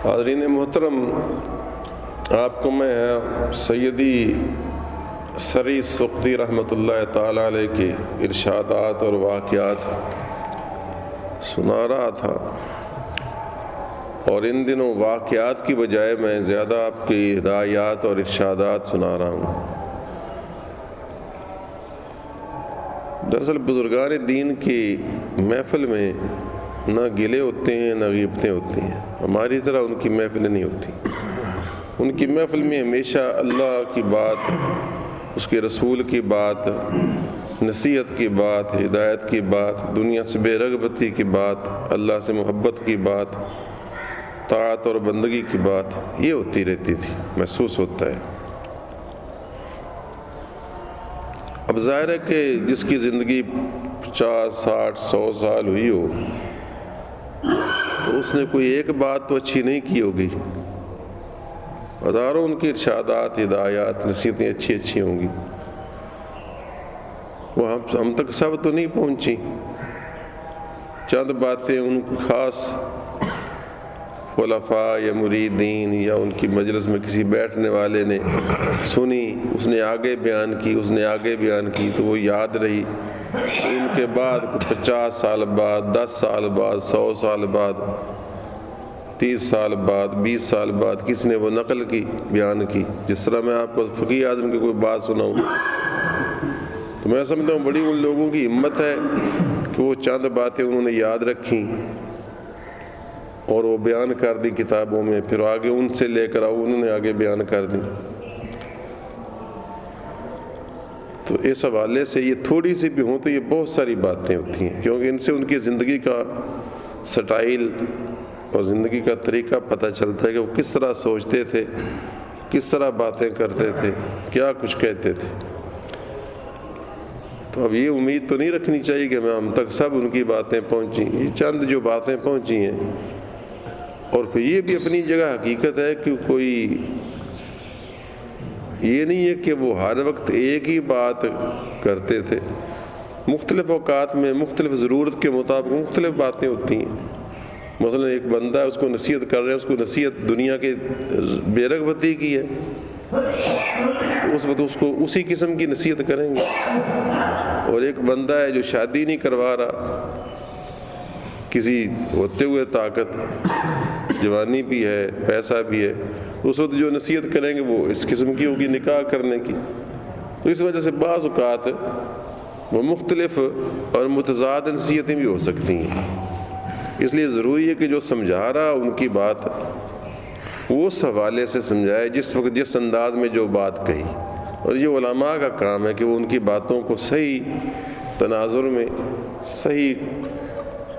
حاضرین محترم، آپ کو میں سیدی سری سقطی رحمۃ اللہ تعالیٰ علیہ کے ارشادات اور واقعات سنا رہا تھا، اور ان دنوں واقعات کی بجائے میں زیادہ آپ کی ہدایات اور ارشادات سنا رہا ہوں۔ دراصل بزرگان دین کی محفل میں نہ گلے ہوتے ہیں نہ غیبتیں ہوتی ہیں، ہماری طرح ان کی محفلیں نہیں ہوتی۔ ان کی محفل میں ہمیشہ اللہ کی بات، اس کے رسول کی بات، نصیحت کی بات، ہدایت کی بات، دنیا سے بے رغبتی کی بات، اللہ سے محبت کی بات، طاعت اور بندگی کی بات، یہ ہوتی رہتی تھی، محسوس ہوتا ہے۔ اب ظاہر ہے کہ جس کی زندگی 50 60 100 سال ہوئی ہو تو اس نے کوئی ایک بات تو اچھی نہیں کی ہوگی، ہزاروں ان کی ارشادات، ہدایات، نصیحتیں اچھی ہوں گی، وہ ہم تک سب تو نہیں پہنچی۔ چند باتیں ان خاص خلفاء یا مریدین یا ان کی مجلس میں کسی بیٹھنے والے نے سنی، اس نے آگے بیان کی تو وہ یاد رہی۔ ان کے بعد 50 سال بعد، 10 سال بعد، 100 سال بعد، 30 سال بعد، 20 سال بعد کسی نے وہ نقل کی، بیان کی۔ جس طرح میں آپ کو فقیہ اعظم کی کوئی بات سناؤں تو میں سمجھتا ہوں بڑی ان لوگوں کی ہمت ہے کہ وہ چند باتیں انہوں نے یاد رکھیں اور وہ بیان کر دیں کتابوں میں، پھر آگے ان سے لے کر آؤ، انہوں نے آگے بیان کر دیں۔ تو اس حوالے سے یہ تھوڑی سی بھی ہوں تو یہ بہت ساری باتیں ہوتی ہیں، کیونکہ ان سے ان کی زندگی کا سٹائل اور زندگی کا طریقہ پتہ چلتا ہے کہ وہ کس طرح سوچتے تھے، کس طرح باتیں کرتے تھے، کیا کچھ کہتے تھے۔ تو اب یہ امید تو نہیں رکھنی چاہیے کہ ہم تک سب ان کی باتیں پہنچیں، یہ چند جو باتیں پہنچی ہیں، اور پھر یہ بھی اپنی جگہ حقیقت ہے کہ کوئی یہ نہیں ہے کہ وہ ہر وقت ایک ہی بات کرتے تھے، مختلف اوقات میں مختلف ضرورت کے مطابق مختلف باتیں ہوتی ہیں۔ مثلا ایک بندہ ہے، اس کو نصیحت کر رہے ہیں، اس کو نصیحت دنیا کے بے رغبتی کی ہے تو اس وقت اس کو اسی قسم کی نصیحت کریں گے۔ اور ایک بندہ ہے جو شادی نہیں کروا رہا، کسی ہوتے ہوئے طاقت، جوانی بھی ہے، پیسہ بھی ہے، اس وقت جو نصیحت کریں گے وہ اس قسم کی ہوگی، نکاح کرنے کی۔ تو اس وجہ سے بعض اوقات وہ مختلف اور متضاد نصیحتیں بھی ہو سکتی ہیں۔ اس لیے ضروری ہے کہ جو سمجھا رہا ان کی بات وہ اس حوالے سے سمجھائے جس وقت جس انداز میں جو بات کہی، اور یہ علماء کا کام ہے کہ وہ ان کی باتوں کو صحیح تناظر میں، صحیح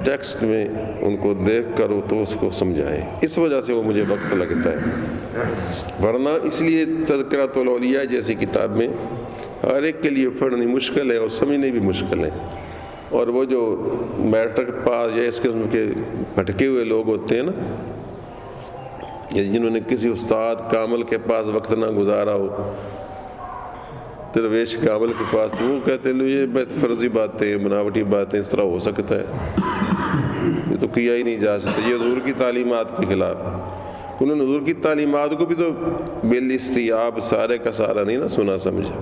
ٹیکسٹ میں ان کو دیکھ کر تو اس کو سمجھائیں۔ اس وجہ سے وہ مجھے وقت لگتا ہے، ورنہ اس لیے تذکرۃ الاولیاء جیسی کتاب میں ہر ایک کے لیے پڑھنی مشکل ہے اور سمجھنی بھی مشکل ہے۔ اور وہ جو میٹرک پاس یا اس قسم کے بھٹکے ہوئے لوگ ہوتے ہیں نا، یا جنہوں نے کسی استاد کامل کے پاس وقت نہ گزارا ہو، درویش کامل کے پاس، تو وہ کہتے ہیں یہ فرضی باتیں، بناوٹی باتیں، اس طرح ہو سکتا ہے، یہ تو کیا ہی نہیں جا سکتا، یہ حضور کی تعلیمات کے خلاف۔ انہوں نے حضور کی تعلیمات کو بھی تو بالاستیاب سارے کا سارا نہیں نا سنا سمجھا۔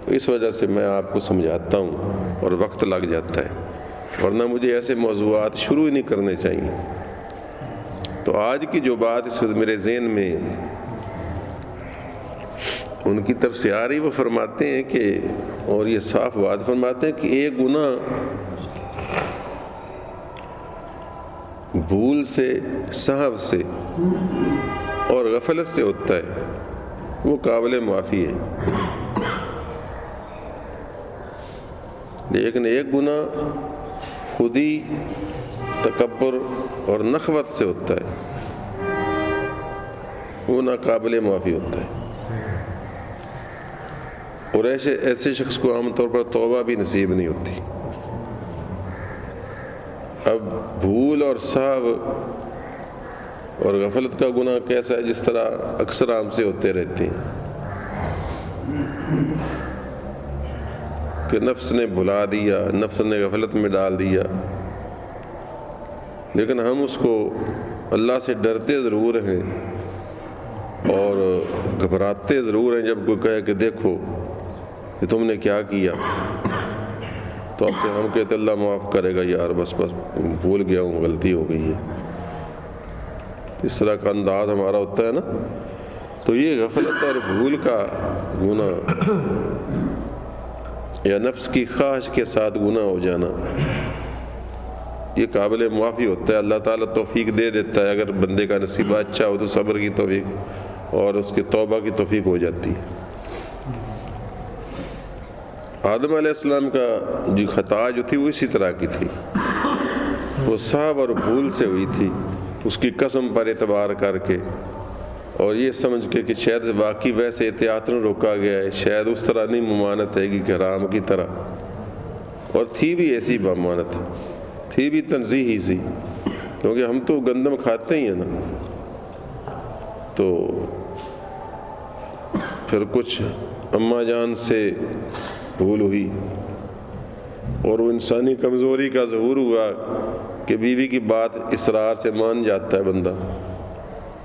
تو اس وجہ سے میں آپ کو سمجھاتا ہوں اور وقت لگ جاتا ہے، ورنہ مجھے ایسے موضوعات شروع ہی نہیں کرنے چاہیے۔ تو آج کی جو بات اس وقت میرے ذہن میں ان کی طرف سے آ رہی، وہ فرماتے ہیں کہ، اور یہ صاف بات فرماتے ہیں کہ ایک گناہ بھول سے، سہو سے اور غفلت سے ہوتا ہے، وہ قابل معافی ہے، لیکن ایک گناہ خودی، تکبر اور نخوت سے ہوتا ہے، وہ ناقابل معافی ہوتا ہے، اور ایسے شخص کو عام طور پر توبہ بھی نصیب نہیں ہوتی۔ اب بھول اور سہو اور غفلت کا گناہ کیسا ہے؟ جس طرح اکثر ہم سے ہوتے رہتے ہیں کہ نفس نے بھلا دیا، نفس نے غفلت میں ڈال دیا، لیکن ہم اس کو اللہ سے ڈرتے ضرور ہیں اور گھبراتے ضرور ہیں جب کوئی کہے کہ دیکھو کہ تم نے کیا کیا، تو اب ہم کہتے اللہ معاف کرے گا یار، بس بھول گیا ہوں، غلطی ہو گئی ہے. اس طرح کا انداز ہمارا ہوتا ہے نا. تو یہ غفلت اور بھول کا گناہ یا نفس کی خواہش کے ساتھ گناہ ہو جانا، یہ قابل معافی ہوتا ہے. اللہ تعالیٰ توفیق دے دیتا ہے، اگر بندے کا نصیبہ اچھا ہو تو صبر کی توفیق اور اس کی توبہ کی توفیق ہو جاتی ہے. آدم علیہ السلام کا جو خطا جو تھی وہ اسی طرح کی تھی، وہ سہو اور بھول سے ہوئی تھی، اس کی قسم پر اعتبار کر کے اور یہ سمجھ کے کہ شاید واقعی ویسے احتیاطاً روکا گیا ہے، شاید اس طرح نہیں ممانت ہے کہ حرام کی طرح. اور تھی بھی ایسی ممانت، تھی بھی تنزیہی سی، کیونکہ ہم تو گندم کھاتے ہی ہیں نا. تو پھر کچھ اماں جان سے بھول ہوئی اور وہ انسانی کمزوری کا ظہور ہوا کہ بیوی کی بات اصرار سے مان جاتا ہے بندہ.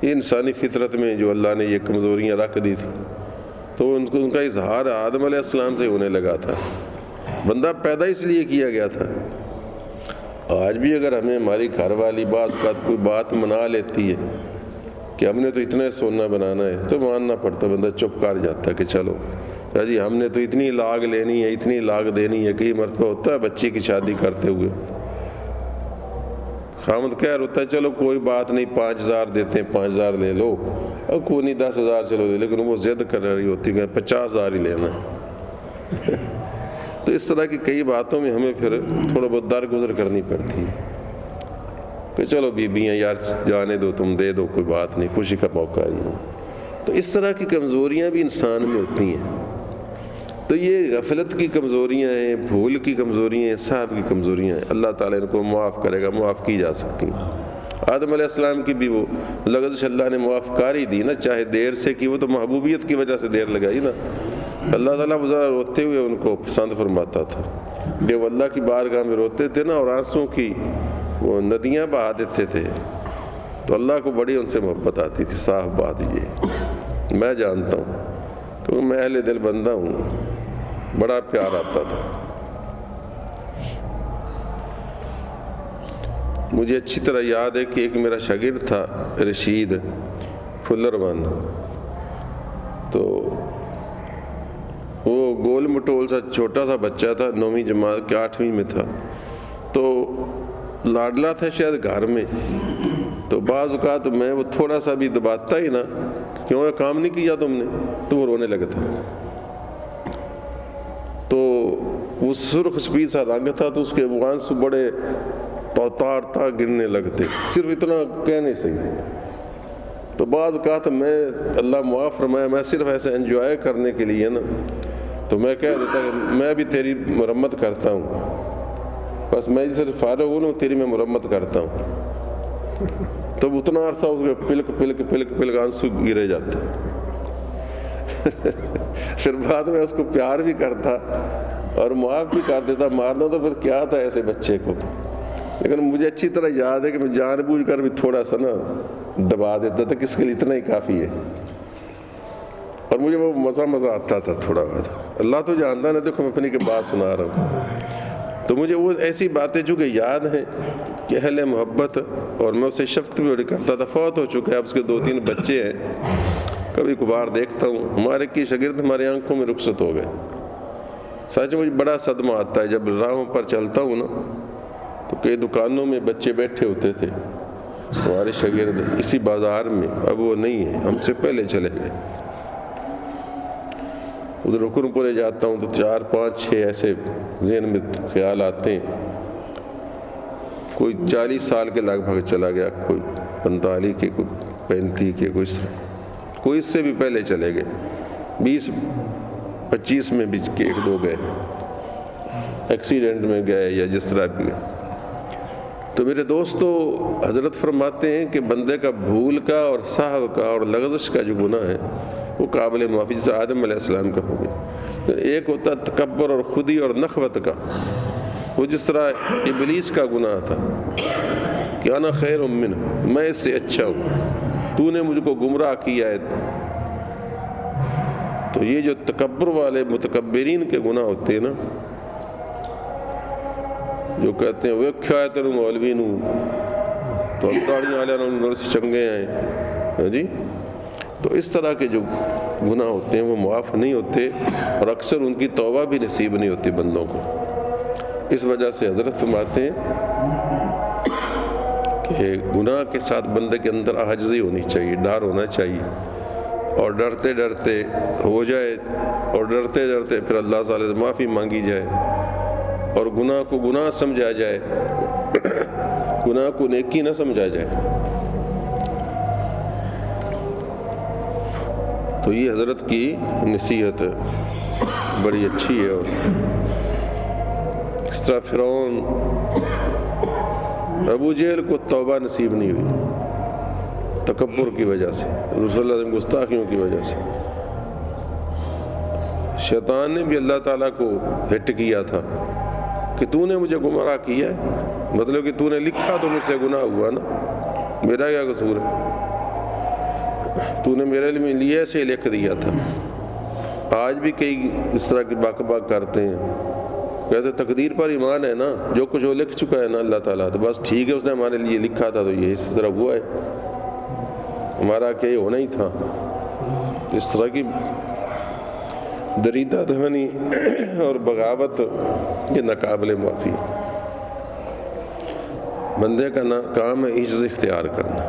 یہ انسانی فطرت میں جو اللہ نے یہ کمزوریاں رکھ دی تھی، تو ان کا اظہار آدم علیہ السلام سے ہونے لگا تھا. بندہ پیدا اس لیے کیا گیا تھا. آج بھی اگر ہمیں ہماری گھر والی بعض اوقات کوئی بات منا لیتی ہے کہ ہم نے تو اتنا سونا بنانا ہے، تو ماننا پڑتا، بندہ چپ کر جاتا ہے کہ چلو جی ہم نے تو اتنی لاگ لینی ہے، اتنی لاگ دینی ہے. کئی مرتبہ ہوتا ہے بچی کی شادی کرتے ہوئے خامد کہہ ہوتا ہے چلو کوئی بات نہیں 5000 دیتے ہیں، 5000 لے لو، اور کوئی نہیں 10000 چلو دے، لیکن وہ ضد کر رہی ہوتی کہ 50000 ہی لینا ہے. تو اس طرح کی کئی باتوں میں ہمیں پھر تھوڑا بہت درگزر کرنی پڑتی ہے کہ چلو بیویاں یار جانے دو، تم دے دو، کوئی بات نہیں، خوشی کا موقع ہے. تو اس طرح کی کمزوریاں بھی انسان میں ہوتی ہیں. تو یہ غفلت کی کمزوریاں ہیں، بھول کی کمزوریاں ہیں، صاحب کی کمزوریاں ہیں. اللہ تعالیٰ ان کو معاف کرے گا، معاف کی جا سکتی ہیں. آدم علیہ السلام کی بھی وہ لغزش اللہ نے معاف کاری دی نا، چاہے دیر سے کی، وہ تو محبوبیت کی وجہ سے دیر لگائی نا. اللہ تعالیٰ ذرا روتے ہوئے ان کو پسند فرماتا تھا کہ وہ اللہ کی بارگاہ میں روتے تھے نا، اور آنسوں کی وہ ندیاں بہا دیتے تھے، تو اللہ کو بڑی ان سے محبت آتی تھی. صاف بات یہ میں جانتا ہوں کیونکہ میں اہل دل بندہ ہوں، بڑا پیار آتا تھا. مجھے اچھی طرح یاد ہے کہ ایک میرا شاگرد تھا رشید پھلروان، تو وہ گول مٹول سا چھوٹا سا بچہ تھا، 9ویں جماعت کے 8ویں میں تھا. تو لاڈلا تھا شاید گھر میں، تو بعض اوقات میں وہ تھوڑا سا بھی دباتا ہی نا، کیوں یہ کام نہیں کیا تم نے، تو وہ رونے لگتا. تو وہ سرخ سفید سا رنگ تھا، تو اس کے آنسو بڑے توتار تا گرنے لگتے، صرف اتنا کہنے سے. تو بعض اوقات میں اللہ معاف فرمایا، میں صرف ایسے انجوائے کرنے کے لیے نا، تو میں کہہ دیتا کہ میں بھی تیری مرمت کرتا ہوں، بس میں صرف فارغ ہوں نا، تیری میں مرمت کرتا ہوں. تو اتنا عرصہ اس کے پلک پلک پلک پلک آنسو گرے جاتے. پھر بعد میں اس کو پیار بھی کرتا اور معاف بھی کر دیتا. مارنا تو پھر کیا تھا ایسے بچے کو، لیکن مجھے اچھی طرح یاد ہے کہ میں جان بوجھ کر بھی تھوڑا سا نا دبا دیتا تھا، کس کے لیے اتنا ہی کافی ہے. اور مجھے وہ مزہ آتا تھا تھوڑا بہت. اللہ تو جانتا نا، دیکھو میں اپنی کی بات سنا رہا ہوں. تو مجھے وہ ایسی باتیں چونکہ یاد ہیں کہ اہل محبت، اور میں اسے شفقت بھی بڑی کرتا تھا. فوت ہو چکے، اب اس کے 2-3 بچے ہیں. کبھی کبھار دیکھتا ہوں ہمارے کی شاگرد ہماری آنکھوں میں رخصت ہو گئے. سچ مجھے بڑا صدمہ آتا ہے جب راہوں پر چلتا ہوں نا، تو کئی دکانوں میں بچے بیٹھے ہوتے تھے ہمارے شاگرد اسی بازار میں، اب وہ نہیں ہیں، ہم سے پہلے چلے گئے. ادھر رکن پورے جاتا ہوں تو 4 5 6 ایسے ذہن میں خیال آتے ہیں. کوئی 40 سال کے لگ بھگ چلا گیا، کوئی 45 کے، کوئی 35 کے، کوئی اس سے بھی پہلے چلے گئے. 20 25 میں بھی 1-2 گئے، ایکسیڈنٹ میں گئے یا جس طرح بھی گئے. تو میرے دوستو، حضرت فرماتے ہیں کہ بندے کا بھول کا اور سہو کا اور لغزش کا جو گناہ ہے وہ قابل معافی، جیسے آدم علیہ السلام کا ہو گیا. ایک ہوتا تکبر اور خودی اور نخوت کا، وہ جس طرح ابلیس کا گناہ تھا. کہ انا خیر منہ، میں اس سے اچھا ہوں، تو نے مجھ کو گمراہ کیا ہے۔ تو یہ جو تکبر والے متکبرین کے گناہ ہوتے ہیں نا، جو کہتے ہیں ویکھیا ہے تینوں مولوی نوں تو داڑیاں والے نوں چنگے ہیں جی، تو اس طرح کے جو گناہ ہوتے ہیں وہ معاف نہیں ہوتے، اور اکثر ان کی توبہ بھی نصیب نہیں ہوتی بندوں کو۔ اس وجہ سے حضرت فرماتے ہیں کہ گناہ کے ساتھ بندے کے اندر عاجزی ہونی چاہیے، ڈر ہونا چاہیے، اور ڈرتے ڈرتے ہو جائے، اور ڈرتے ڈرتے پھر اللہ تعالی سے معافی مانگی جائے، اور گناہ کو گناہ سمجھا جائے، گناہ کو نیکی نہ سمجھا جائے۔ تو یہ حضرت کی نصیحت بڑی اچھی ہے۔ اور اس طرح فرعون، ابو جہل کو توبہ نصیب نہیں ہوئی تکبر کی وجہ سے، رسول اللہ صلی اللہ علیہ وسلم گستاخیوں کی وجہ سے۔ شیطان نے بھی اللہ تعالیٰ کو ہٹ کیا تھا کہ تو نے مجھے گمراہ کیا ہے، مطلب کہ تو نے لکھا تو مجھ سے گناہ ہوا نا، میرا کیا قصور ہے، تو نے میرے لیے ایسے لکھ دیا تھا۔ آج بھی کئی اس طرح کی باک کرتے ہیں، کہتے تقدیر پر ایمان ہے نا، جو کچھ وہ لکھ چکا ہے نا اللہ تعالیٰ، تو بس ٹھیک ہے، اس نے ہمارے لیے لکھا تھا تو یہ اس طرح ہوا ہے، ہمارا کہ یہ ہونا ہی تھا۔ اس طرح کی دریدہ دہنی اور بغاوت یہ ناقابل معافی۔ بندے کا کام ہے عجز اختیار کرنا۔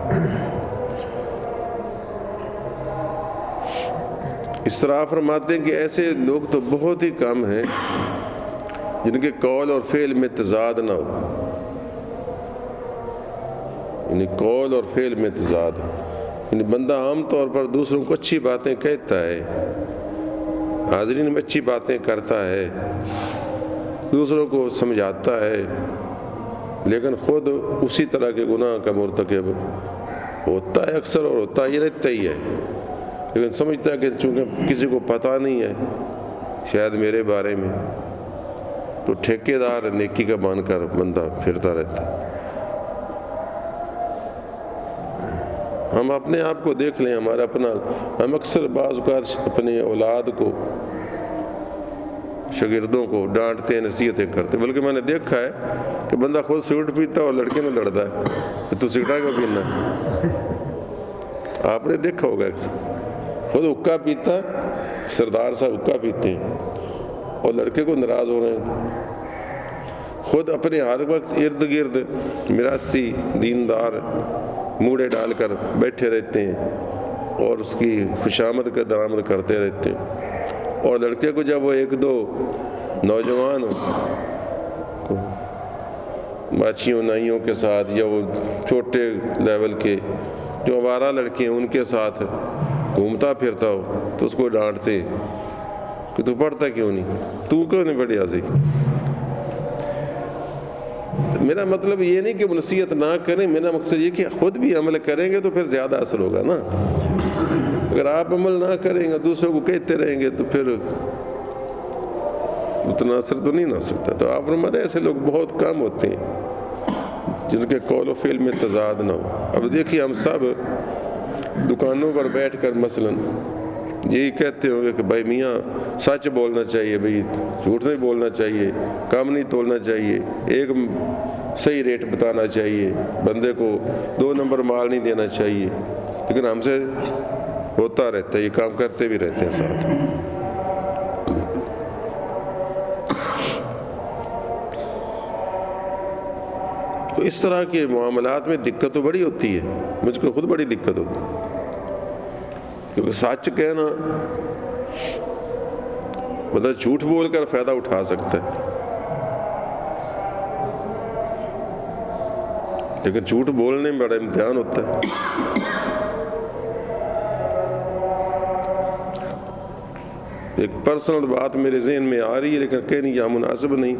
اس طرح فرماتے ہیں کہ ایسے لوگ تو بہت ہی کم ہیں جن کے قول اور فعل میں تضاد نہ ہو، یعنی قول اور فعل میں تضاد، یعنی بندہ عام طور پر دوسروں کو اچھی باتیں کہتا ہے، حاضرین میں اچھی باتیں کرتا ہے، دوسروں کو سمجھاتا ہے، لیکن خود اسی طرح کے گناہ کا مرتکب ہوتا ہے اکثر، اور ہوتا ہی رہتا ہی ہے، لیکن سمجھتا ہے کہ چونکہ کسی کو پتہ نہیں ہے شاید میرے بارے میں، تو ٹھیکیدار نیکی کا مان کر بندہ پھرتا رہتا ہے۔ ہم اپنے آپ کو دیکھ لیں، ہمارا اپنا، ہم اکثر بعض اوقات اپنی اولاد کو، شاگردوں کو ڈانٹتے ہیں، نصیحتیں کرتے، بلکہ میں نے دیکھا ہے کہ بندہ خود سگریٹ پیتا ہے اور لڑکے میں لڑتا ہے کہ تو سگریٹ کیوں پینا ہے۔ آپ نے دیکھا ہوگا خود حقہ پیتا ہے، سردار صاحب حقہ پیتے ہیں اور لڑکے کو ناراض ہو رہے ہیں، خود اپنے ہر وقت ارد گرد میراثی دیندار موڑے ڈال کر بیٹھے رہتے ہیں اور اس کی خوشامد کا درآمد کرتے رہتے ہیں، اور لڑکے کو جب وہ ایک دو نوجوان ماچھیوں نائیوں کے ساتھ، یا وہ چھوٹے لیول کے جو آوارہ لڑکے ہیں ان کے ساتھ گھومتا پھرتا ہو تو اس کو ڈانٹتے کہ تو پڑھتا کیوں نہیں، تو کیوں نہیں پڑھیا سی۔ میرا مطلب یہ نہیں کہ وہ نصیحت نہ کریں، میرا مقصد یہ کہ خود بھی عمل کریں گے تو پھر زیادہ اثر ہوگا نا۔ اگر آپ عمل نہ کریں گے، دوسروں کو کہتے رہیں گے، تو پھر اتنا اثر تو نہیں ہو سکتا۔ تو آپ فرماتے ہیں ایسے لوگ بہت کم ہوتے ہیں جن کے قول و فعل میں تضاد نہ ہو۔ اب دیکھیے ہم سب دکانوں پر بیٹھ کر مثلاً یہی کہتے ہوں گے کہ بھائی میاں سچ بولنا چاہیے، بھائی جھوٹ نہیں بولنا چاہیے، کام نہیں تولنا چاہیے، ایک صحیح ریٹ بتانا چاہیے، بندے کو 2 نمبر مال نہیں دینا چاہیے، لیکن ہم سے ہوتا رہتا ہے، یہ کام کرتے بھی رہتے ہیں ساتھ۔ تو اس طرح کے معاملات میں دقت تو بڑی ہوتی ہے، مجھ کو خود بڑی دقت ہوتی ہے، کیونکہ سچ کہنا مطلب جھوٹ بول کر فائدہ اٹھا سکتا ہے، لیکن جھوٹ بولنے میں بڑا امتحان ہوتا ہے۔ ایک پرسنل بات میرے ذہن میں آ رہی ہے لیکن کہنے کی مناسب نہیں،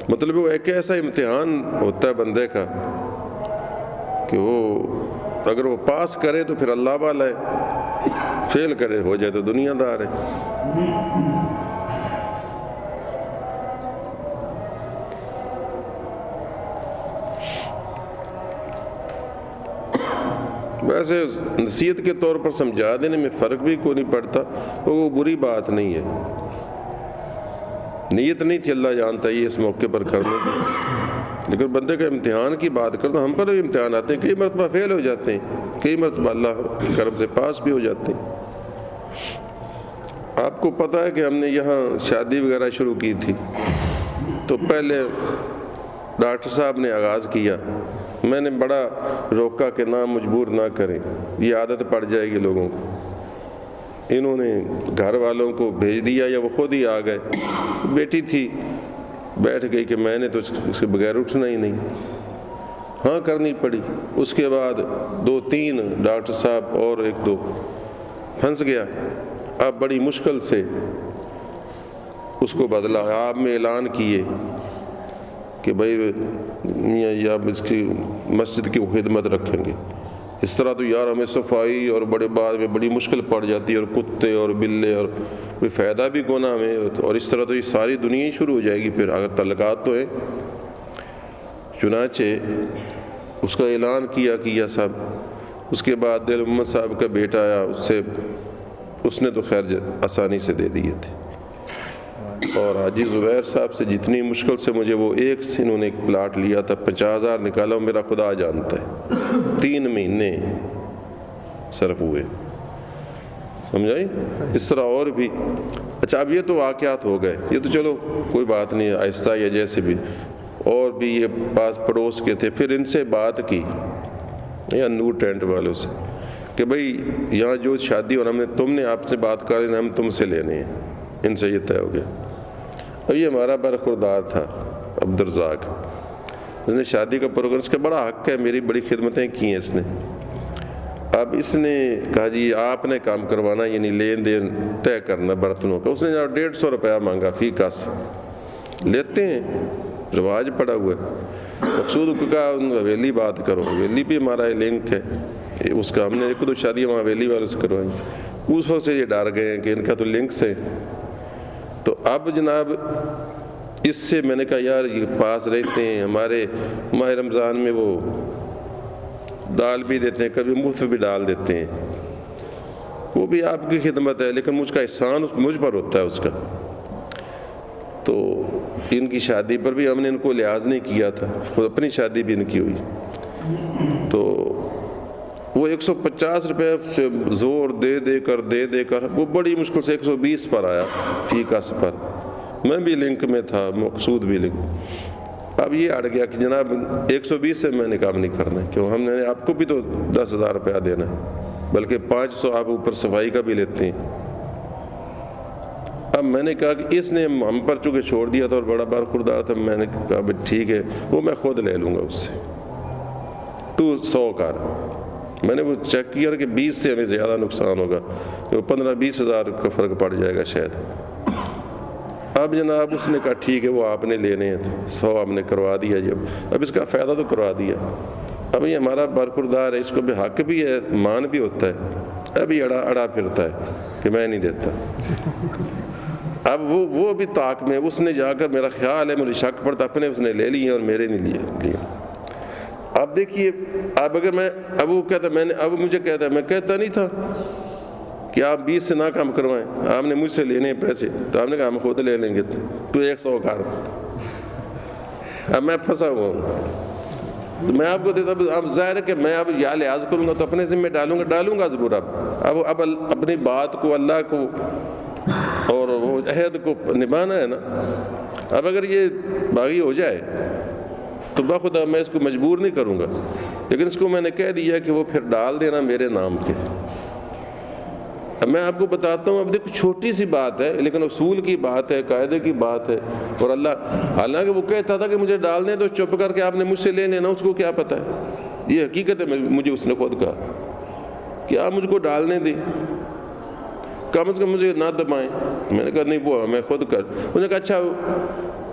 مطلب وہ ایک ایسا امتحان ہوتا ہے بندے کا کہ وہ اگر وہ پاس کرے تو پھر اللہ والا ہے، فیل کرے ہو جائے تو دنیا دار ہے۔ ویسے نصیحت کے طور پر سمجھا دینے میں فرق بھی کوئی نہیں پڑتا، وہ بری بات نہیں ہے، نیت نہیں تھی، اللہ جانتا ہے اس موقع پر کرنے کی، لیکن بندے کا امتحان کی بات کرتا، ہم پر بھی امتحان آتے ہیں، کئی مرتبہ فیل ہو جاتے ہیں، کئی مرتبہ اللہ کے کرم سے پاس بھی ہو جاتے ہیں۔ آپ کو پتہ ہے کہ ہم نے یہاں شادی وغیرہ شروع کی تھی تو پہلے ڈاکٹر صاحب نے آغاز کیا، میں نے بڑا روکا کہ نہ مجبور نہ کریں، یہ عادت پڑ جائے گی لوگوں کو۔ انہوں نے گھر والوں کو بھیج دیا یا وہ خود ہی آ گئے، بیٹی تھی بیٹھ گئی کہ میں نے تو اس کے بغیر اٹھنا ہی نہیں، ہاں کرنی پڑی۔ اس کے بعد 2-3 ڈاکٹر صاحب اور 1-2 پھنس گیا، اب بڑی مشکل سے اس کو بدلا۔ آپ میں اعلان کیے کہ بھائی میاں یہ آپ اس کی مسجد کی خدمت رکھیں گے، اس طرح تو یار ہمیں صفائی اور بڑے بعد میں بڑی مشکل پڑ جاتی ہے، اور کتے اور بلے اور کوئی فائدہ بھی کونا ہمیں، اور اس طرح تو یہ ساری دنیا ہی شروع ہو جائے گی پھر، اگر تعلقات تو ہیں۔ چنانچہ اس کا اعلان کیا صاحب۔ اس کے بعد دل محمد صاحب کا بیٹا آیا، اس نے تو خیر آسانی سے دے دیے تھے، اور حاجی زبیر صاحب سے جتنی مشکل سے مجھے وہ انہوں نے ایک پلاٹ لیا تھا، 50,000 نکالا، میرا خدا جانتا ہے، 3 مہینے صرف ہوئے، سمجھائی؟ اس طرح اور بھی۔ اچھا اب یہ تو واقعات ہو گئے، یہ تو چلو کوئی بات نہیں، آہستہ یا جیسے بھی، اور بھی یہ پاس پڑوس کے تھے، پھر ان سے بات کی یا نور ٹینٹ والوں سے کہ بھئی یہاں جو شادی، اور تم نے آپ سے بات کر لینا، ہم تم سے لینے ہیں، ان سے یہ طے ہو گیا۔ اب یہ ہمارا برخوردار تھا عبدالرزاق، اس نے شادی کا پروگرام، اس کا بڑا حق ہے، میری بڑی خدمتیں کی ہیں اس نے۔ اب اس نے کہا جی آپ نے کام کروانا، یعنی لین دین طے کرنا برتنوں کا۔ اس نے 150 روپیہ مانگا فی کس، لیتے ہیں، رواج پڑا ہوا ہے۔ مقصود کو کہا حویلی بات کرو، حویلی بھی ہمارا لنک ہے اس کا، ہم نے 1-2 شادیاں وہاں حویلی والوں سے کروائی۔ اس وقت سے یہ ڈر گئے ہیں کہ ان کا تو لنکس ہے۔ تو اب جناب اس سے میں نے کہا یار یہ پاس رہتے ہیں، ہمارے ماہ رمضان میں وہ ڈال بھی دیتے ہیں، کبھی مفت بھی ڈال دیتے ہیں، وہ بھی آپ کی خدمت ہے، لیکن مجھ کا احسان مجھ پر ہوتا ہے اس کا۔ تو ان کی شادی پر بھی ہم نے ان کو لحاظ نہیں کیا تھا، خود اپنی شادی بھی ان کی ہوئی، تو وہ 150 روپے سے زور دے کر وہ بڑی مشکل سے 120 پر آیا فی کس پر۔ میں بھی لنک میں تھا، مقصود بھی لنک۔ اب یہ اڑ گیا کہ جناب 120 سے میں نے کام نہیں کرنا ہے، کیوں ہم نے آپ کو بھی تو 10,000 روپیہ دینا ہے، بلکہ 500 آپ اوپر صفائی کا بھی لیتے ہیں۔ اب میں نے کہا کہ اس نے ہم پر چونکہ چھوڑ دیا تھا اور بڑا برخوردار تھا، میں نے کہا بھائی ٹھیک ہے، وہ میں خود لے لوں گا اس سے، تو 100 کر۔ میں نے وہ چیک کیا کہ 20 سے ہمیں زیادہ نقصان ہوگا، کہ 15-20 ہزار کا فرق پڑ جائے گا شاید۔ اب جناب اس نے کہا ٹھیک ہے، وہ آپ نے لینے ہیں، 100 آپ نے کروا دیا جی، اب اس کا فائدہ تو کروا دیا۔ اب یہ ہمارا برخوردار ہے، اس کو بھی حق بھی ہے، مان بھی ہوتا ہے، ابھی اڑا پھرتا ہے کہ میں نہیں دیتا۔ اب وہ بھی طاق میں، اس نے جا کر، میرا خیال ہے مجھے شک پڑتا، اپنے اس نے لے لیے اور میرے نہیں لیا۔ اب دیکھیے، اب اگر اب وہ کہتا اب مجھے کہتا ہے، میں کہتا نہیں تھا کہ آپ 20 سے نہ کام کروائیں، آپ نے مجھ سے لینے ہیں پیسے، تو آپ نے کہا ہم خود لے لیں گے، تو 100 کر۔ اب میں پھنسا ہوا ہوں، تو میں آپ کو دیتا، اب ظاہر ہے کہ میں اب یا لحاظ کروں گا تو اپنے ذمہ ڈالوں گا ضرور۔ اب اپنی بات کو، اللہ کو اور وہ عہد کو نبھانا ہے نا۔ اب اگر یہ باغی ہو جائے تو بخدا میں اس کو مجبور نہیں کروں گا، لیکن اس کو میں نے کہہ دیا کہ وہ پھر ڈال دینا میرے نام کے۔ اب میں آپ کو بتاتا ہوں، اب دیکھو چھوٹی سی بات ہے، لیکن اصول کی بات ہے، قاعدے کی بات ہے، اور اللہ حالانکہ وہ کہتا تھا کہ مجھے ڈال دیں، تو چپ کر کے آپ نے مجھ سے لے لینا، اس کو کیا پتہ ہے، یہ حقیقت ہے، مجھے اس نے خود کہا کہ آپ مجھ کو ڈالنے دیں، کم از کم مجھے نہ دبائیں۔ میں نے کہا نہیں، وہ میں خود کر۔ انہوں نے کہا اچھا،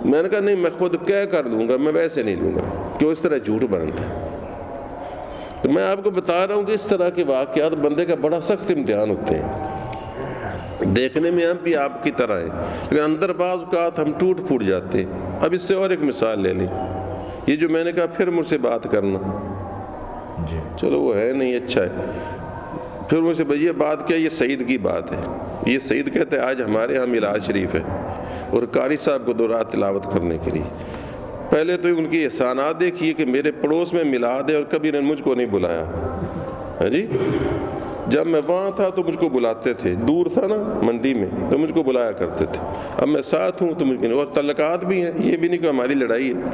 میں نے کہا نہیں، میں خود کہہ کر دوں گا، میں ویسے نہیں لوں گا، کہ اس طرح جھوٹ بنتا ہے۔ تو میں آپ کو بتا رہا ہوں کہ اس طرح کے واقعات بندے کا بڑا سخت امتحان ہوتے ہیں۔ دیکھنے میں ہم بھی آپ کی طرح ہیں، لیکن اندر بعض اوقات ہم ٹوٹ پھوٹ جاتے ہیں۔ اب اس سے اور ایک مثال لے لیں، یہ جو میں نے کہا پھر مجھ سے بات کرنا، جی چلو وہ ہے نہیں، اچھا ہے. پھر مجھ سے یہ بات کیا، یہ سعید کی بات ہے. یہ سعید کہتے ہیں آج ہمارے ہاں میلاد شریف ہے اور قاری صاحب کو 2 رات تلاوت کرنے کے لیے. پہلے تو ان کی احسانات دیکھیے کہ میرے پڑوس میں میلاد ہے اور کبھی انہوں نے مجھ کو نہیں بلایا. ہاں جی، جب میں وہاں تھا تو مجھ کو بلاتے تھے، دور تھا نا منڈی میں تو مجھ کو بلایا کرتے تھے. اب میں ساتھ ہوں تو مجھ کو، اور تعلقات بھی ہیں، یہ بھی نہیں کہ ہماری لڑائی ہے.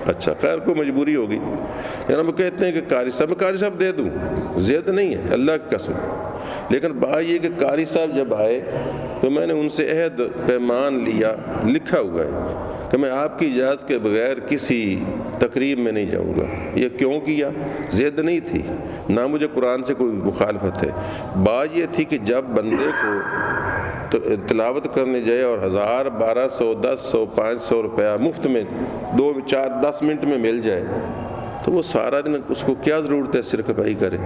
اچھا خیر، کو مجبوری ہوگی. یعنی وہ کہتے ہیں کہ قاری صاحب، میں قاری صاحب دے دوں، ضد نہیں ہے اللہ کی قسم. لیکن بات یہ کہ قاری صاحب جب آئے تو میں نے ان سے عہد پیمان لیا، لکھا ہوا ہے کہ میں آپ کی اجازت کے بغیر کسی تقریب میں نہیں جاؤں گا. یہ کیوں کیا؟ ضد نہیں تھی، نہ مجھے قرآن سے کوئی مخالفت ہے. بات یہ تھی کہ جب بندے کو تلاوت کرنے جائے اور 1000 1200 1000 500 روپیہ مفت میں 2 4 10 منٹ میں مل جائے تو وہ سارا دن اس کو کیا ضرورت ہے سرک پائی کرے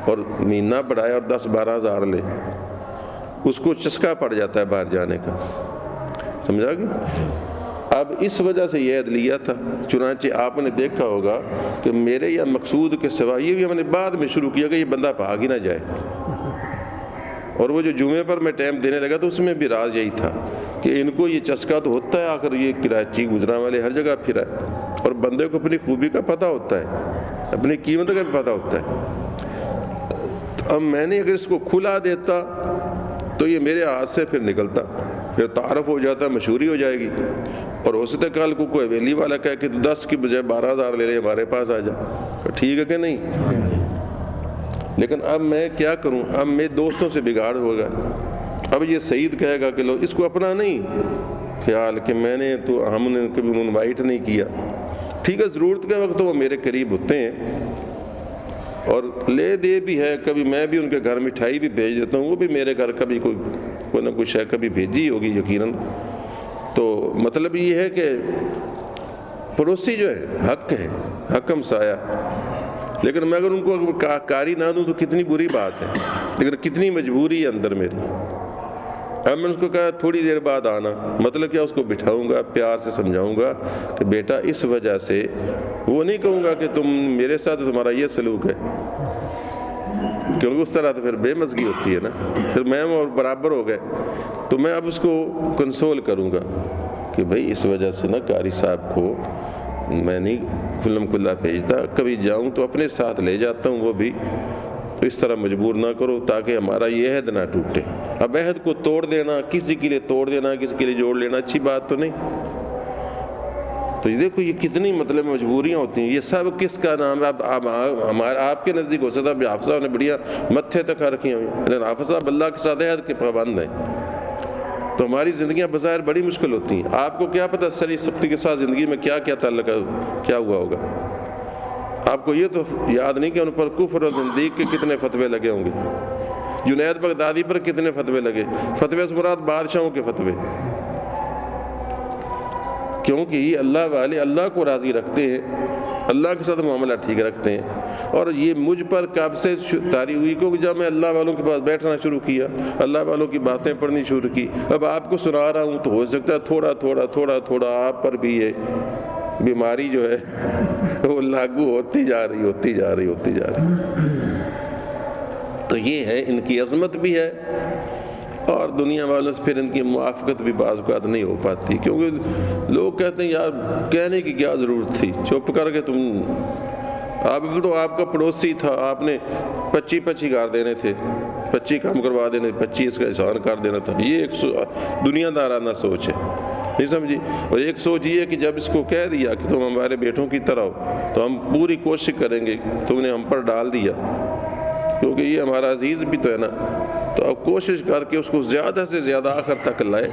اور مہینہ بڑھائے اور 10-12 ہزار لے. اس کو چسکا پڑ جاتا ہے باہر جانے کا. سمجھا گیا؟ اب اس وجہ سے یہ عہد لیا تھا. چنانچہ آپ نے دیکھا ہوگا کہ میرے یا مقصود کے سوا، یہ بھی ہم نے بعد میں شروع کیا کہ یہ بندہ بھاگ ہی نہ جائے. اور وہ جو جمعے پر میں ٹائم دینے لگا تو اس میں بھی راز یہی تھا کہ ان کو یہ چسکا تو ہوتا ہے، آخر یہ کراچی گجران والے ہر جگہ پھرا ہے اور بندے کو اپنی خوبی کا پتہ ہوتا ہے، اپنی قیمت کا بھی پتہ ہوتا ہے. تو اب میں نے اگر اس کو کھلا دیتا تو یہ میرے ہاتھ سے پھر نکلتا، پھر تعارف ہو جاتا، مشہوری ہو جائے گی. اور ہو سکتا ہے کل کو کوئی حویلی والا کہے کہ 10 کی بجائے 12,000 لے لے، ہمارے پاس آ جا. ٹھیک ہے کہ نہیں؟ لیکن اب میں کیا کروں؟ اب میرے دوستوں سے بگاڑ ہوگا. اب یہ سعید کہے گا کہ لو، اس کو اپنا نہیں خیال کہ میں نے تو، ہم نے کبھی انوائٹ نہیں کیا. ٹھیک ہے، ضرورت کے وقت وہ میرے قریب ہوتے ہیں اور لے دے بھی ہے. کبھی میں بھی ان کے گھر مٹھائی بھی بھیج دیتا ہوں، وہ بھی میرے گھر کبھی کوئی نہ کوئی شے کبھی بھیجی ہوگی یقیناً. تو مطلب یہ ہے کہ پڑوسی جو ہے حق ہے، حق ہمسایہ. لیکن میں اگر ان کو کاری نہ دوں تو کتنی بری بات ہے، لیکن کتنی مجبوری ہے اندر میری. اب میں اس کو کہا تھوڑی دیر بعد آنا، مطلب کیا، اس کو بٹھاؤں گا، پیار سے سمجھاؤں گا کہ بیٹا اس وجہ سے، وہ نہیں کہوں گا کہ تم میرے ساتھ تمہارا یہ سلوک ہے، کیونکہ اس طرح تو پھر بے مزگی ہوتی ہے نا، پھر میں اور برابر ہو گئے. تو میں اب اس کو کنسول کروں گا کہ بھائی اس وجہ سے نا قاری صاحب کو میں نہیں کھلم کھلا بھیجتا، کبھی جاؤں تو اپنے ساتھ لے جاتا ہوں وہ بھی. تو اس طرح مجبور نہ کرو تاکہ ہمارا یہ عہد نہ ٹوٹے. اب عہد کو توڑ دینا، کسی کے لیے توڑ دینا، کسی کے لیے جوڑ لینا اچھی بات تو نہیں. تو دیکھو یہ کتنی مطلب مجبوریاں ہوتی ہیں. یہ سب کس کا نام ہے؟ اب آپ کے نزدیک ہو سکتا ہے حافظ صاحب نے بڑھیا متھے تک رکھی ہوئی، لیکن حافظ صاحب اللہ کے ساتھ عہد کے پابند ہیں. تو ہماری زندگیاں بظاہر بڑی مشکل ہوتی ہیں. آپ کو کیا پتہ سری سختی کے ساتھ زندگی میں کیا کیا تعلق کیا ہوا ہوگا. آپ کو یہ تو یاد نہیں کہ ان پر کفر اور زندگی کے کتنے فتوے لگے ہوں گے. جنید بغدادی پر کتنے فتوے لگے. فتوے سے مراد بادشاہوں کے فتوے، کیونکہ یہ اللہ والے اللہ کو راضی رکھتے ہیں، اللہ کے ساتھ معاملہ ٹھیک رکھتے ہیں. اور یہ مجھ پر کب سے طاری ہوئی؟ کیونکہ جب میں اللہ والوں کے پاس بیٹھنا شروع کیا، اللہ والوں کی باتیں پڑھنی شروع کی. اب آپ کو سنا رہا ہوں تو ہو سکتا ہے تھوڑا تھوڑا تھوڑا تھوڑا آپ پر بھی یہ بیماری جو ہے وہ لاگو ہوتی جا رہی. تو یہ ہے، ان کی عظمت بھی ہے اور دنیا والوں سے پھر ان کی موافقت بھی بعض اوقات نہیں ہو پاتی، کیونکہ لوگ کہتے ہیں یار کہنے کی کیا ضرورت تھی، چپ کر کے تم، آپ کا پڑوسی تھا، آپ نے 25 کار دینے تھے، 25 کام کروا دینے، 25 کا احسان کر دینا تھا. یہ ایک دنیا دارانہ سوچ ہے، نہیں سمجھی. اور ایک سوچ یہ ہے کہ جب اس کو کہہ دیا کہ تم ہمارے بیٹوں کی طرح ہو تو ہم پوری کوشش کریں گے، تم نے ہم پر ڈال دیا کیونکہ یہ ہمارا عزیز بھی تو ہے نا. تو اب کوشش کر کے اس کو زیادہ سے زیادہ آخر تک لائے،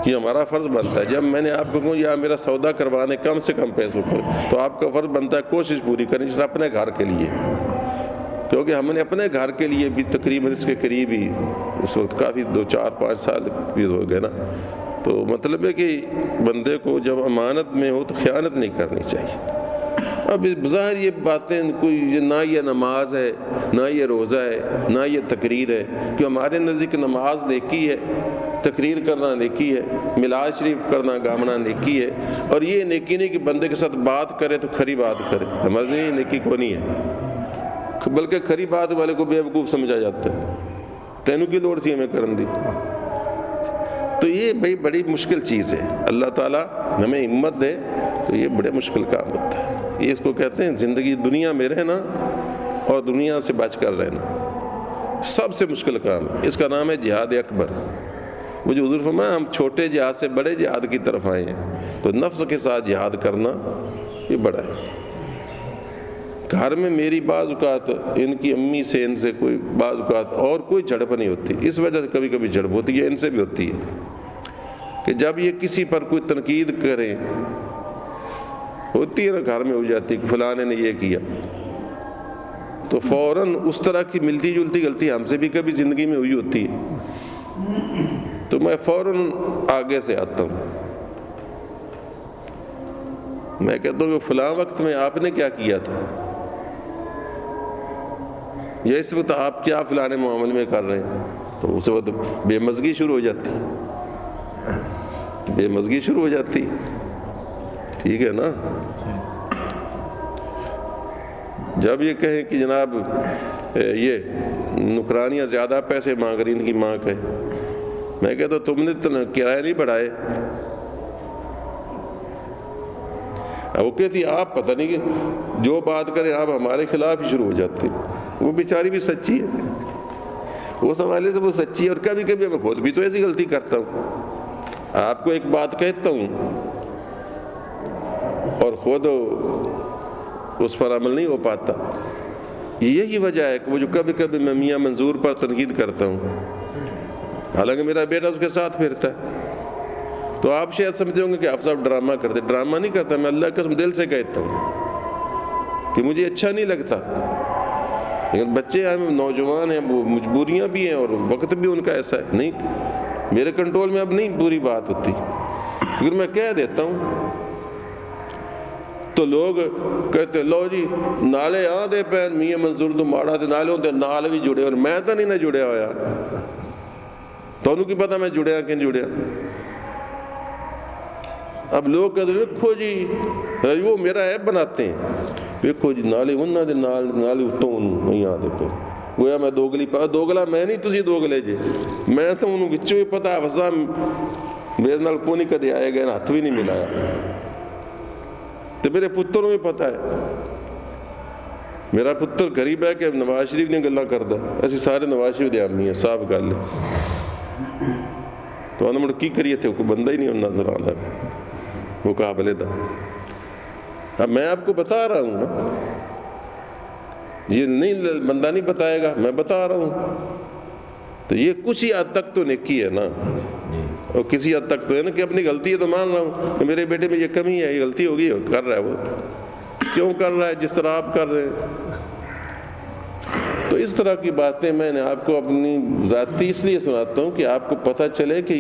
یہ ہمارا فرض بنتا ہے. جب میں نے آپ کو کہوں یا میرا سودا کروانے کم سے کم پیسوں پر، تو آپ کا فرض بنتا ہے کوشش پوری کریں، جس اپنے گھر کے لیے، کیونکہ ہم نے اپنے گھر کے لیے بھی تقریباً اس کے قریب ہی اس وقت کافی 2 4 5 سال بھی ہو گئے نا. تو مطلب ہے کہ بندے کو جب امانت میں ہو تو خیانت نہیں کرنی چاہیے. اب بظاہر یہ باتیں کوئی، نہ یہ نماز ہے، نہ یہ روزہ ہے، نہ یہ تقریر ہے، کہ ہمارے نزدیک نماز نیکی ہے، تقریر کرنا نیکی ہے، میلاد شریف کرنا گامنا نیکی ہے. اور یہ نیکی نہیں کہ بندے کے ساتھ بات کرے تو کھری بات کرے، ہمارے یہ نیکی کو نہیں ہے. بلکہ کھری بات والے کو بیوقوف سمجھا جاتا ہے، تینوں کی لوڑ تھی ہمیں کرن دی۔ تو یہ بھائی بڑی مشکل چیز ہے، اللہ تعالیٰ ہمیں ہمت دے تو یہ بڑے مشکل کام ہوتا ہے۔ یہ اس کو کہتے ہیں زندگی دنیا میں رہنا اور دنیا سے بچ کر رہنا، سب سے مشکل کام ہے۔ اس کا نام ہے جہاد اکبر۔ وہ جو حضور فرمایا ہم چھوٹے جہاد سے بڑے جہاد کی طرف آئے ہیں، تو نفس کے ساتھ جہاد کرنا یہ بڑا ہے۔ گھر میں میری بعض اوقات ان کی امی سے، ان سے کوئی بعض اوقات اور کوئی جھڑپ نہیں ہوتی، اس وجہ سے کبھی کبھی جھڑپ ہوتی ہے، ان سے بھی ہوتی ہے کہ جب یہ کسی پر کوئی تنقید کریں، ہوتی ہے نا گھر میں ہو جاتی کہ فلاں نے یہ کیا، تو فوراً اس طرح کی ملتی جلتی غلطی ہم سے بھی کبھی زندگی میں ہوئی ہوتی ہے، تو میں فوراً آگے سے آتا ہوں، میں کہتا ہوں کہ فلاں وقت میں آپ نے کیا کیا تھا، یا اس وقت آپ کیا فلاں معاملے میں کر رہے ہیں، تو اس وقت بے مزگی شروع ہو جاتی، بے مزگی شروع ہو جاتی، ٹھیک ہے نا۔ جب یہ کہیں کہ جناب یہ نکرانیاں زیادہ پیسے مانگ رہی، ان کی ماں کہے، میں کہتا ہوں تم نے تو کرایہ نہیں بڑھائے، وہ کہتی آپ پتہ نہیں کہ جو بات کریں آپ ہمارے خلاف ہی شروع ہو جاتے۔ وہ بیچاری بھی سچی ہے، اس حوالے سے وہ سچی ہے، اور کبھی کبھی میں خود بھی تو ایسی غلطی کرتا ہوں، آپ کو ایک بات کہتا ہوں اور خود اس پر عمل نہیں ہو پاتا۔ یہی وجہ ہے کہ وہ جو کبھی کبھی میں میاں منظور پر تنقید کرتا ہوں، حالانکہ میرا بیٹا اس کے ساتھ پھرتا ہے، تو آپ شاید سمجھتے ہوں گے کہ آپ صاحب ڈرامہ کرتے، ڈرامہ نہیں کرتا، میں اللہ کے قسم دل سے کہتا ہوں کہ مجھے اچھا نہیں لگتا، لیکن بچے ہم نوجوان ہیں، وہ مجبوریاں بھی ہیں اور وقت بھی ان کا ایسا ہے، نہیں میرے کنٹرول میں اب نہیں بری بات ہوتی، لیکن میں کہہ دیتا ہوں تو لوگ کہتے لو جی نالے آدھے پیر میاں منظور تو ماڑا تے نالے ہوتے نال بھی جڑے، اور میں تو نہیں نہ جڑیا ہویا، تو انہوں کی پتہ میں جڑیا کہ نہیں جڑیا۔ اب لوگ کہتے ہیں ویکھو جی وہ میرا ایپ بناتے ہیں، ویکھو جی نالے انہاں دے نالے اتوں نہیں آدھے پہ، گویا میں دوگلی پا دوگلا میں نہیں تسی دوگلے جے، میں تو انہوں گچو ہی پتہ افزا میرے نال کو نہیں کدے آئے گئے، ہاتھ بھی نہیں ملایا، تو میرے پتر نوں بھی پتہ ہے، میرا پتر غریب ہے کہ نواز شریف نے گلاں کردا، اسی سارے نواز شریف دے آدمی ہیں، صاف گل ہے، تو انہوں مڑ کی کریے تھے کوئی بندہ ہی نہیں نظر آتا مقابلے دا۔ اب میں آپ کو بتا رہا ہوں نا، یہ نہیں بندہ نہیں بتائے گا، میں بتا رہا ہوں، تو یہ کچھ ہی حد تک تو نیکی ہے نا، اور کسی حد تک تو ہے نا کہ اپنی غلطی ہے تو مان رہا ہوں کہ میرے بیٹے میں یہ کمی ہے، یہ غلطی ہوگی، کر رہا ہے، وہ کیوں کر رہا ہے جس طرح آپ کر رہے ہیں۔ تو اس طرح کی باتیں میں نے آپ کو اپنی ذاتی اس لیے سناتا ہوں کہ آپ کو پتہ چلے کہ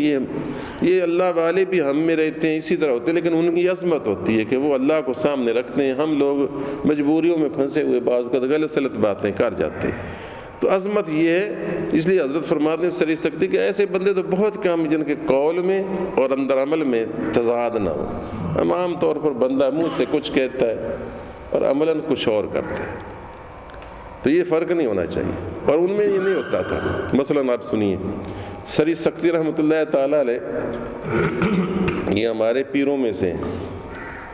یہ اللہ والے بھی ہم میں رہتے ہیں، اسی طرح ہوتے ہیں، لیکن ان کی عظمت ہوتی ہے کہ وہ اللہ کو سامنے رکھتے ہیں، ہم لوگ مجبوریوں میں پھنسے ہوئے بعض اوقات غلط سلط باتیں کر جاتے ہیں۔ تو عظمت یہ ہے، اس لیے حضرت فرماتے ہیں سری سکتی کہ ایسے بندے تو بہت کم جن کے قول میں اور اندر عمل میں تضاد نہ ہو۔ ہم عام طور پر بندہ منہ سے کچھ کہتا ہے اور عملاً کچھ اور کرتا ہے، تو یہ فرق نہیں ہونا چاہیے، اور ان میں یہ نہیں ہوتا تھا۔ مثلاً آپ سنیے سری سکتی رحمۃ اللہ تعالیٰ علیہ، یہ ہمارے پیروں میں سے ہیں،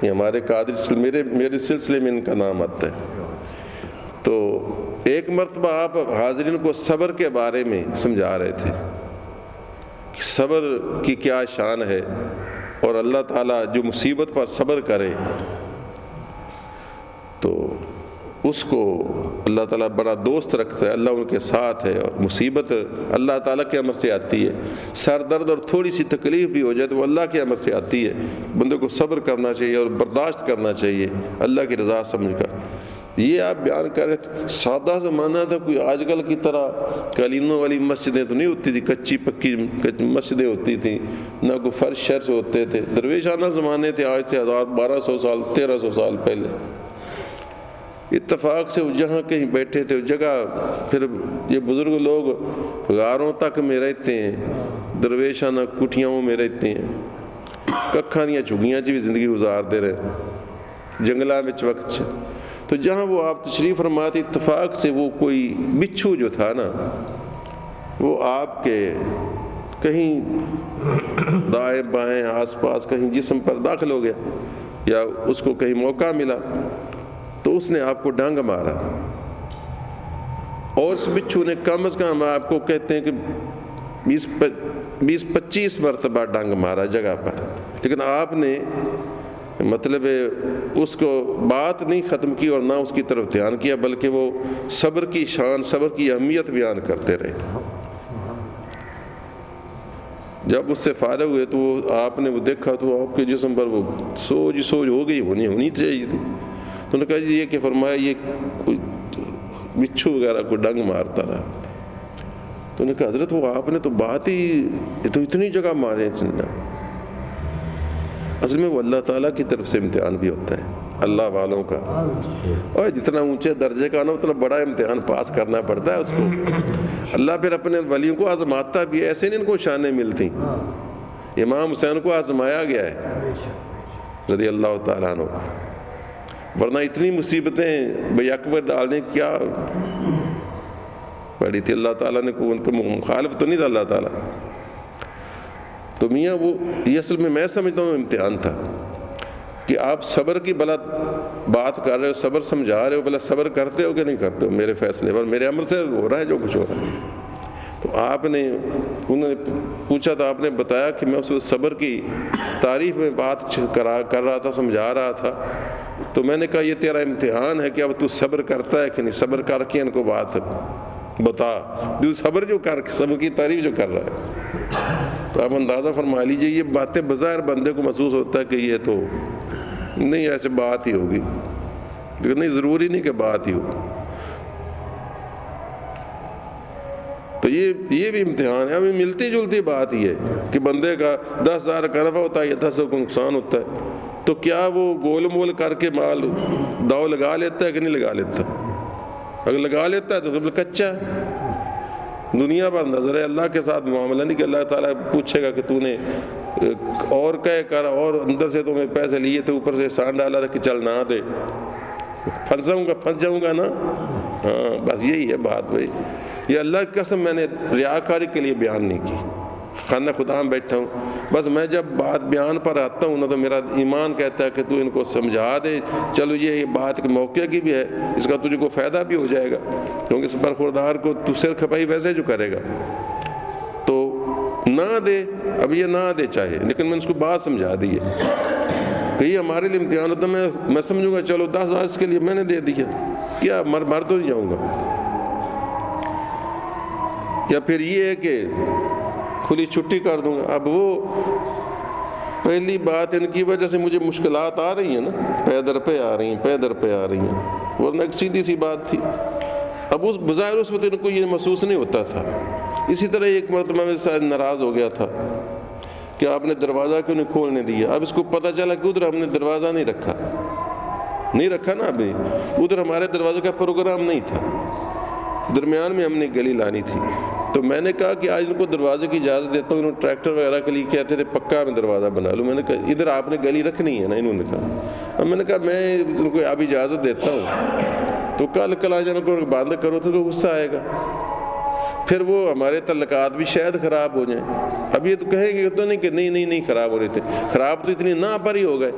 یہ ہمارے قادری میرے سلسلے میں ان کا نام آتا ہے۔ تو ایک مرتبہ آپ حاضرین کو صبر کے بارے میں سمجھا رہے تھے کہ صبر کی کیا شان ہے، اور اللہ تعالیٰ جو مصیبت پر صبر کرے تو اس کو اللہ تعالیٰ بڑا دوست رکھتا ہے، اللہ ان کے ساتھ ہے، اور مصیبت اللہ تعالیٰ کے امر سے آتی ہے، سر درد اور تھوڑی سی تکلیف بھی ہو جائے تو وہ اللہ کے امر سے آتی ہے، بندے کو صبر کرنا چاہیے اور برداشت کرنا چاہیے اللہ کی رضا سمجھ کر۔ یہ آپ بیان کر رہے تھے، سادہ زمانہ تھا، کوئی آج کل کی طرح قالینوں والی مسجدیں تو نہیں ہوتی تھی، کچی پکی مسجدیں ہوتی تھیں، نہ کوئی فرش شرش ہوتے تھے، درویشانہ زمانے تھے، آج سے 1200 سال 1300 سال پہلے۔ اتفاق سے جہاں کہیں بیٹھے تھے جگہ، پھر یہ بزرگ لوگ غاروں تک میں رہتے ہیں، درویشانہ کٹھیاؤں میں رہتے ہیں، ککھاں دیاں جھگیاں چ بھی زندگی گزار دے رہے، جنگلاں وچ وقت تو جہاں وہ آپ تشریف فرماتے اتفاق سے وہ کوئی بچھو جو تھا نا وہ آپ کے کہیں دائیں بائیں آس پاس کہیں جسم پر داخل ہو گیا یا اس کو کہیں موقع ملا تو اس نے آپ کو ڈنگ مارا، اور اس بچھو نے کم از کم آپ کو کہتے ہیں کہ 20-25 مرتبہ ڈنگ مارا جگہ پر، لیکن آپ نے مطلب اس کو بات نہیں ختم کی اور نہ اس کی طرف دھیان کیا، بلکہ وہ صبر کی شان، صبر کی اہمیت بیان کرتے رہے۔ جب اس سے فارغ ہوئے تو آپ نے وہ دیکھا تو آپ کے جسم پر وہ سوج ہو گئی، ہونی چاہیے تھی۔ تو نے کہا جی یہ کہ فرمایا یہ کوئی بچھو وغیرہ کو ڈنگ مارتا رہا۔ تو نے کہا حضرت وہ آپ نے تو بات ہی تو اتنی جگہ مارے ہیں۔ اصل میں وہ اللہ تعالیٰ کی طرف سے امتحان بھی ہوتا ہے، اللہ والوں کا، اور جتنا اونچے درجے کا نا اتنا بڑا امتحان پاس کرنا پڑتا ہے اس کو۔ اللہ پھر اپنے ولیوں کو آزماتا بھی ہے، ایسے نہیں ان کو شانیں ملتی۔ امام حسین کو آزمایا گیا ہے رضی اللہ تعالیٰ عنہ، ورنہ اتنی مصیبتیں بیک پر ڈالنے کیا پڑی تھی۔ اللہ تعالیٰ نے ان کو مخالف تو نہیں تھا اللہ تعالیٰ۔ تو میاں وہ یہ اصل میں سمجھتا ہوں امتحان تھا کہ آپ صبر کی بلا بات کر رہے ہو، صبر سمجھا رہے ہو، بلا صبر کرتے ہو کہ نہیں کرتے ہو میرے فیصلے پر، میرے امر سے ہو رہا ہے جو کچھ ہو رہا ہے۔ تو انہوں نے پوچھا تھا، آپ نے بتایا کہ میں اس وقت صبر کی تعریف میں بات کر رہا تھا، سمجھا رہا تھا۔ تو میں نے کہا یہ تیرا امتحان ہے کہ اب تو صبر کرتا ہے کہ نہیں، صبر کر کے ان کو بات بتا، جو صبر جو کر صبر کی تعریف جو کر رہا ہے۔ تو آپ اندازہ فرما لیجئے یہ باتیں بظاہر بندے کو محسوس ہوتا ہے کہ یہ تو نہیں ایسے بات ہی ہوگی، لیکن نہیں، ضروری نہیں کہ بات ہی ہو۔ تو یہ بھی امتحان ہے، ہمیں ملتی جلتی بات ہی ہے کہ بندے کا 10,000 کا نفع ہوتا ہے یا 10,000 کا نقصان ہوتا ہے، تو کیا وہ گول مول کر کے مال داؤ لگا لیتا ہے کہ نہیں لگا لیتا؟ اگر لگا لیتا ہے تو بالکل کچا ہے۔ دنیا پر نظر ہے، اللہ کے ساتھ معاملہ نہیں کہ اللہ تعالیٰ پوچھے گا کہ تو نے اور کہہ کر اور اندر سے تو میں پیسے لیے تھے، اوپر سے احسان ڈالا تھا کہ چل نہ دے، پھنس جاؤں گا نا۔ ہاں بس یہی ہے بات بھائی۔ یہ اللہ کی قسم میں نے ریاکاری کے لیے بیان نہیں کی، خانہ خدا میں بیٹھا ہوں، بس میں جب بات بیان پر آتا ہوں نا تو میرا ایمان کہتا ہے کہ تو ان کو سمجھا دے، چلو یہ بات کے موقع کی بھی ہے، اس کا تجھے کو فائدہ بھی ہو جائے گا، کیونکہ اس برخوردار کو تو سر کھپائی ویسے جو کرے گا، تو نہ دے، اب یہ نہ دے چاہے، لیکن میں اس کو بات سمجھا دی ہے کہ یہ ہمارے لیے امتحان ہوتا ہے۔ میں سمجھوں گا چلو 10,000 اس کے لیے میں نے دے دیا، کیا مر تو نہیں جاؤں گا۔ یا پھر یہ ہے کہ کھلی چھٹی کر دوں گا۔ اب وہ پہلی بات ان کی وجہ سے مجھے مشکلات آ رہی ہیں نا، پیدر پہ آ رہی ہیں، ورنہ ایک سیدھی سی بات تھی۔ اب اس بظاہر اس وقت ان کو یہ محسوس نہیں ہوتا تھا۔ اسی طرح ایک مرتبہ میں شاید ناراض ہو گیا تھا کہ آپ نے دروازہ کیوں نہیں کھولنے دیا۔ اب اس کو پتہ چلا کہ ادھر ہم نے دروازہ نہیں رکھا نا، ابھی ادھر ہمارے دروازے کا پروگرام نہیں تھا، درمیان میں ہم نے گلی لانی تھی۔ تو میں نے کہا کہ آج ان کو دروازے کی اجازت دیتا ہوں، انہوں نے ٹریکٹر وغیرہ کے لیے کہتے تھے پکا میں دروازہ بنا لوں۔ میں نے کہا ادھر آپ نے گلی رکھنی ہے نا، انہوں نے کہا۔ اب میں نے کہا میں ان کو اب اجازت دیتا ہوں، تو کل آ جانا کو بند کرو تو غصہ آئے گا، پھر وہ ہمارے تعلقات بھی شاید خراب ہو جائیں۔ اب یہ تو کہیں گے تو نہیں کہ نہیں خراب ہو رہے تھے، خراب تو اتنی نہ پر ہی ہو گئے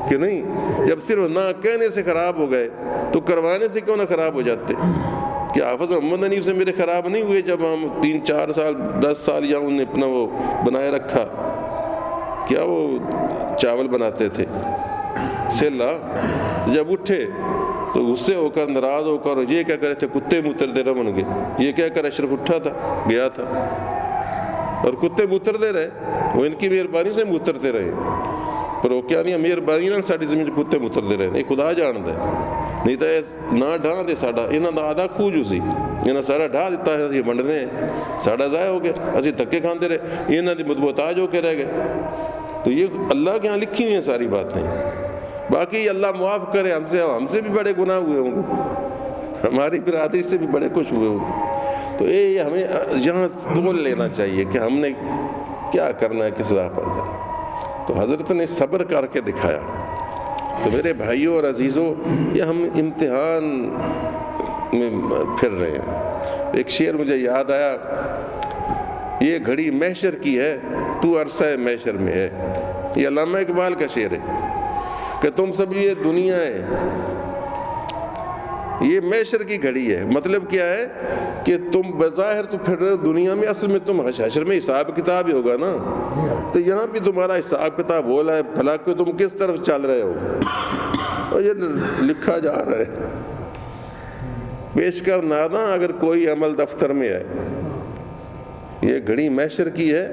کہ نہیں، جب صرف نہ کہنے سے خراب ہو گئے تو کروانے سے کیوں نہ خراب ہو جاتے؟ کہ حافظ محمد حنیف سے میرے خراب نہیں ہوئے جب ہم 3-4 سال 10 سال یا انہوں نے اپنا وہ بنائے رکھا، کیا وہ چاول بناتے تھے سیلا، جب اٹھے تو غصے ہو کر ناراض ہو کر یہ کیا کرے تھے کتے موتر رہے بن گئے، یہ کیا کر اشرف اٹھا تھا گیا تھا اور کتے موترتے رہے، وہ ان کی مہربانی سے موترتے رہے، پر وہ کیا نہیں مہربانی نہ ساری زمین کتے موترتے رہے، نہیں خدا جانتا ہے، نہیں تو نہ ڈھا دے ساڈا انہاں دا آدھا کھوجو سی، انہاں سارا ڈھا دیتا ہے، اسی ونڈنے ساڈا ضائع ہو گیا، اسی دھکے کھاندے رہے، انہاں دی محتاج ہو کے رہ گئے۔ تو یہ اللہ کے ہاں لکھی ہوئی ہیں ساری باتیں، باقی اللہ معاف کرے، ہم سے بھی بڑے گناہ ہوئے ہوں گے، ہماری برادری سے بھی بڑے کچھ ہوئے ہوں گے۔ تو یہ ہمیں یہاں تول لینا چاہیے کہ ہم نے کیا کرنا ہے، کس راہ پر جانا۔ تو حضرت نے صبر کر کے دکھایا، تو میرے بھائیوں اور عزیزوں، یہ ہم امتحان میں پھر رہے ہیں۔ ایک شعر مجھے یاد آیا، یہ گھڑی محشر کی ہے تو عرصہ محشر میں ہے۔ یہ علامہ اقبال کا شعر ہے کہ تم سب یہ دنیا ہے، یہ محشر کی گھڑی ہے۔ مطلب کیا ہے کہ تم بظاہر تو پھر رہے ہو دنیا میں، اصل میں تم حشر میں حساب کتاب ہی ہوگا نا، تو یہاں بھی تمہارا حساب کتاب ہو رہا ہے، بھلا کہ تم کس طرف چل رہے ہو، اور یہ لکھا جا رہا ہے۔ پیش کر ناداں اگر کوئی عمل دفتر میں ہے، یہ گھڑی محشر کی ہے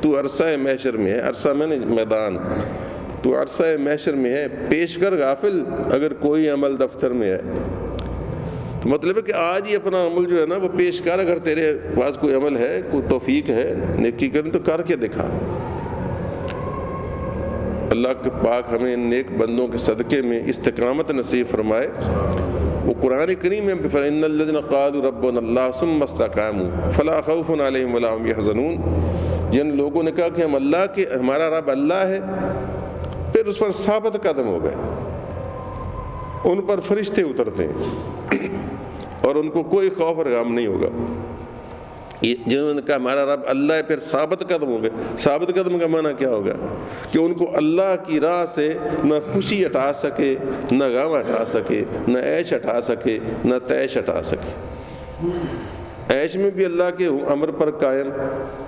تو عرصہ محشر میں ہے۔ عرصہ میں نے میدان، تو عرصہ محشر میں ہے، پیش کر غافل اگر کوئی عمل دفتر میں ہے۔ تو مطلب ہے کہ آج ہی اپنا عمل جو ہے نا وہ پیش کر، اگر تیرے پاس کوئی عمل ہے، کوئی توفیق ہے نیکی کرنے تو کر کے دکھا۔ اللہ کے پاک ہمیں نیک بندوں کے صدقے میں استقامت نصیب فرمائے۔ وہ قرآن کریم میں فَإِنَّ الَّذِينَ قَالُوا رَبُّنَا اللَّهُ ثُمَّ اسْتَقَامُوا فَلَا خَوْفٌ عَلَيْهِمْ وَلَا هُمْ يَحْزَنُونَ۔ جن لوگوں نے کہا کہ ہم اللہ کے، ہمارا رب اللہ ہے، پھر اس پر ثابت قدم ہو گئے، ان پر فرشتے اترتے ہیں اور ان کو کوئی خوف اور غم نہیں ہوگا۔ جنہوں نے کہا ہمارا رب اللہ ہے، پھر ثابت قدم ہو گئے۔ ثابت قدم کا معنی کیا ہوگا؟ کہ ان کو اللہ کی راہ سے نہ خوشی ہٹا سکے، نہ غم ہٹا سکے، نہ عیش ہٹا سکے، نہ تیش ہٹا سکے۔ عیش میں بھی اللہ کے امر پر قائم،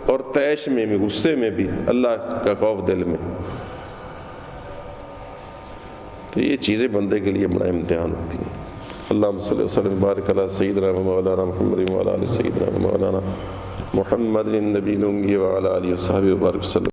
اور تیش میں بھی، غصے میں بھی اللہ کا خوف دل میں۔ تو یہ چیزیں بندے کے لیے بڑا امتحان ہوتی ہیں۔ اللہم صلی اللہ وسلم بارک علی سیدنا و مولانا محمد و علی آل سیدنا و مولانا محمد النبی الأمی و علی آلہ و صحبہ وبارک وسلم۔